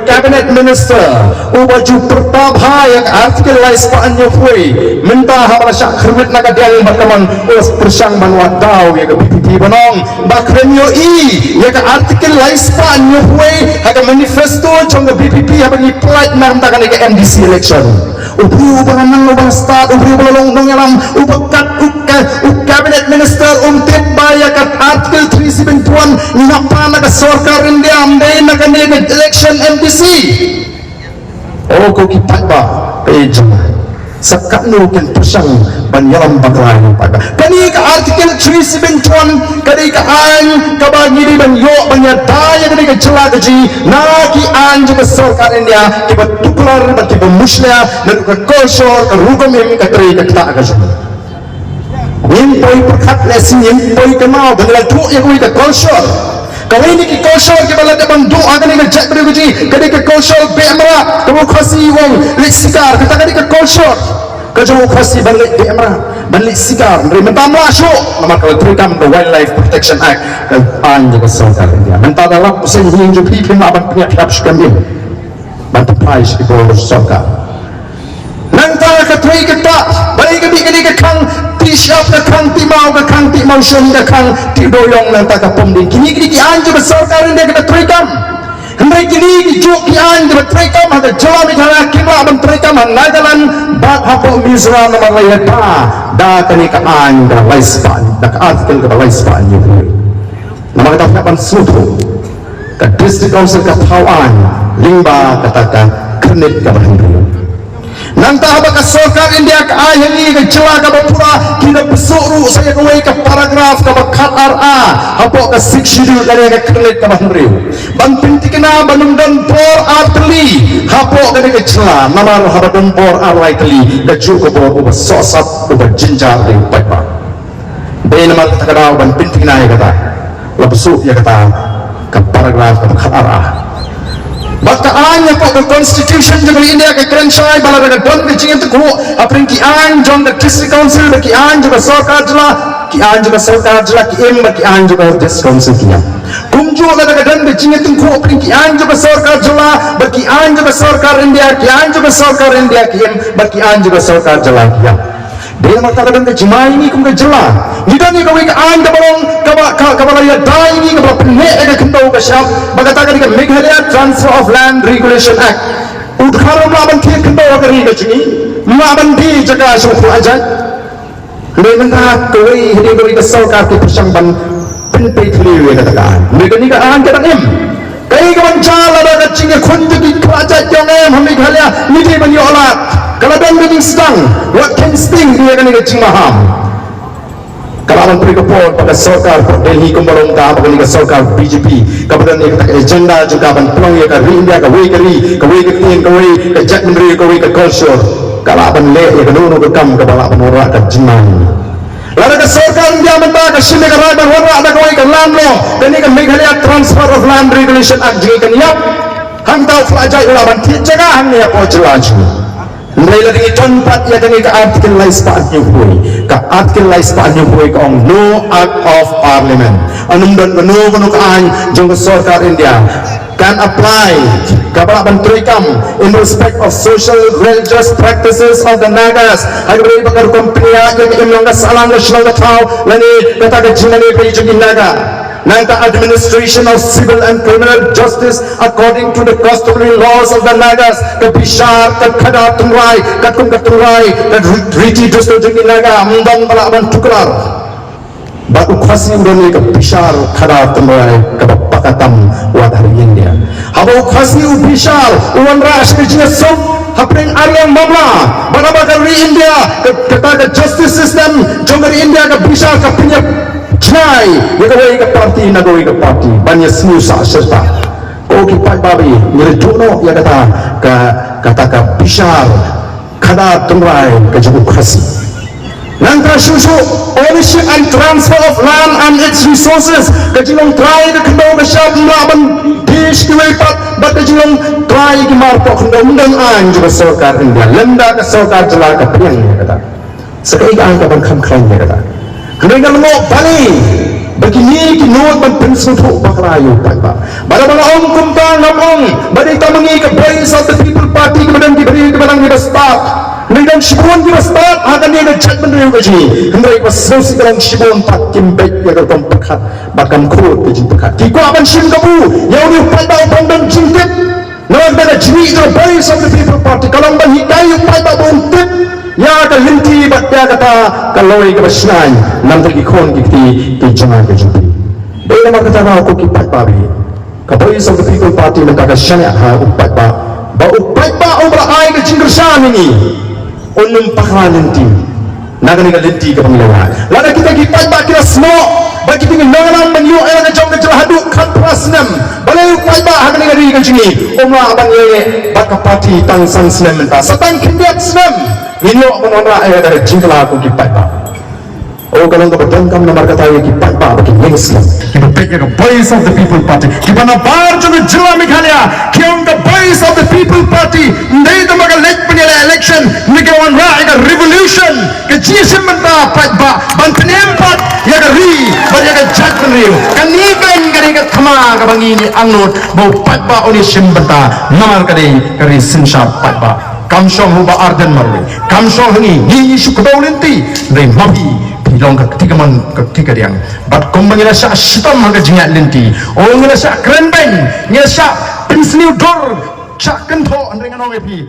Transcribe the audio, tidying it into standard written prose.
cabinet minister ubaju pertabha yang artikelais paannya fui minta hamala syak khurwit naga diang bakaman us persang banwa daw ya BPP banong bakremyo ya artikelais paannya fui haga manifesto chong BPP habang i-plight na takan ke MDC election ubri ubangan nang ubang start ubri ubalong nong yalam ubakat cabinet minister umtip baya kat artikel 371 ngapa naga sarkar India amdai naga election MDC oh ko kipat ba ejang sakat nu ken persang banyalam baklay pada kani ka artikel 371 kani ka an ka bagi di ban yo banya daya kani ka jela gaji na ki an juga sarkar India ki batuklar bati muslia dan ka kosor ka hukum im ka tri ka ta ka poi perkat lesin poi kenal dengan duk yang kita kosor kalau ini kita kosor kita balad bang duk akan ini cek berikuti kalau kita kosor bemra kamu kasih wong liksikar kita kan kita kosor kalau kasih balik bemra balik sikar dari mentama syuk nama kalau terikam the Wildlife Protection Act an juga sarkar India mentah dalam usaha yang juga pipin abang punya pihak sekambing bantu price di bawah sarkar nanti ketui kita balik kami kang siap ke kang timau syum ke kang tidoyong nanti ke pemding kini anju besarkan dia kita terikam hendai kini juk anju terikam ada jalan misalnya kima menterikam nagalan bat hapok misra nomor lain dah kini ke anju laispan dah ke artikel ke laispan nama kita dapat suatu ke district council ke Tawan limba katakan kredit ke Bahindri nanti apakah sarkar India ke ahli ke celah ke bapura kita besuru saya kawai ke paragraf ke bakat RA apa ke 6 schedule dari ke kredit ke Bahndri bang pinti kena bandung dan por arteli apa ke celah nama haba dan por arteli ke juga por sosat ubah jinjar dari paipa dari nama kita kena bang pinti kena ya kata lebesuk ya kata ke paragraf ke bakat RA maka anya kok ke constitution juga India ke kerensyai bala daga don ke jing itu ko apring ki an jong the district council ki an juga sarkar jela ki an ki an juga district council ki kumju daga don ke jing itu ko apring ki an juga sarkar jela baki an juga sarkar India ki an juga sarkar India ki baki an juga sarkar jela ki dia mata kadang ke jemai ini kum ke jela nida ni kau ke an ke balong kabalaya dai ni ke penek ke kentau ke syap bagatakan ke Meghalaya Transfer of Land Regulation Act udharam laban ke kentau ke ri ke jini laban di jaga suku ajat memang kau ini ke sarkar ke persang ban penpai keliru ya katakan mereka ni ke an ke em kai ke jala ada jinge kunju di kerajaan yang em Meghalaya ni dia menyolat kalau dan begini sedang what can sting dia kan ke jimaham kalau menteri kepol pada sarkar Delhi kembalong ta apa ni ke sarkar BJP kemudian ni kata agenda juga ban pelong ya ke India ke wei ke tin ke wei ke jak menteri ke wei ke culture kalau ban le ya ke nunu ke kam ke balak penora ke jimang lalu ke sarkar India mentah ke sini ke raban warna ada ke wei ke land law dan ni ke Meghalaya Transfer of Land Regulation Act jadi kan ya hang tahu pelajai ulaban jaga hang ni apa jelas Nilai lagi contoh ya dengan ke artikel laispaannya hui, ke artikel laispaannya hui kong no act of parliament. Anum dan no kenukaan jong sarkar India can apply kapal bantuikam in respect of social religious practices of the Nagas. Agar bakar company yang imlangga salang nasional tahu lani kata kejinani pejugin Naga. Nanta administration of civil and criminal justice according to the customary laws of the Nagas ke Bishar, ke Khada Tungrai, ke Tungrai, ke Riti Dusto Jungi Naga Mundang Balaban Tuklar Batu Khasi Udoni ke Bishar, Khada Tungrai, ke Pakatam Wadhari India Habau Khasi U Bishar, Uwan Rash Kejinya Sop Hapring Aryang Mamla Banabagari India, ke justice system Jongari India, ke Bishar, ke Pinyap Cai, negawai ke parti, negawai ke parti, banyak senusa serta. Kau kipai babi, nyerejono ya kata ke Bishar, Khada Tungrai ke Jammu Khasi. Nanti susu ownership and transfer of land and its resources ke Jilong try ke kendau ke syab melaban dish kiwepat, bat ke Jilong try ke marpok kendau undang an juga sarkar India, lenda ke sarkar jelah ke Piang ya kata. Sekali ke angka bangkam klaim ya kata. Kemudian ngomong balik Begini kinot man pensutu baklayo tagba. Bala mga kumpang namong balik tamangi ka Voice of the People Party kemudian diberi kepada kita start. Kemudian Shibun kita start akan dia ngejat menurut kaji. Kemudian kita sosial dalam Shibun tak kimbek ya kalau pekat bakam kurut kaji pekat. Kiko akan Shim kabu yang upay ba upang dan cintit. Nawag na jini the Voice of the People Party kalau bahikay upay ba buntit. Ya ka linti bat ya kata kaloi ka basnay nam tagi kon kiti ti jangan ka jumpi bela makata na ko ki patpabi ka Voice of the People Party nagkakasyana ha upat ba upat ba obra ay ka jingkersan ini unum pakalinti nagani ka linti ka panglawa lada kita kipat ba kira smo ba kita nganang manyo ay ka jong ka hadu kan prasnam balay upat ba hagani ka ri ka jingi umra abang ye ba ka party tang sang snam ta satang kindiat snam ini orang ayah dari jingkla aku kipat ba. Oh kalau untuk bertengkam nama kata ayah kipat ba bagi Islam. Kita pikir ke Voice of the People Party. Kita nak barjo ke jelah mikhalia. Kita ke Voice of the People Party. Ndai tu makan lek penyela election. Mereka orang rai ke revolution. Ke jisim mentah pat ba. Ban penempat ya ke ri. Ban ya ke jat penriu. Kan ni kan kali ke thama ke bangi ni angnut. Bau pat ba oni sim mentah. Namar kali kari sinsap pat ba. Kamsong huba arden marwe kamsong hangi ni sukabau lenti dari mabi pilong ketika man ketika diang bat kombang ila sa sitam hangga jingat lenti oh ngila sa keren beng ngila sa pinsniu dor cak kentho andrengan ong epi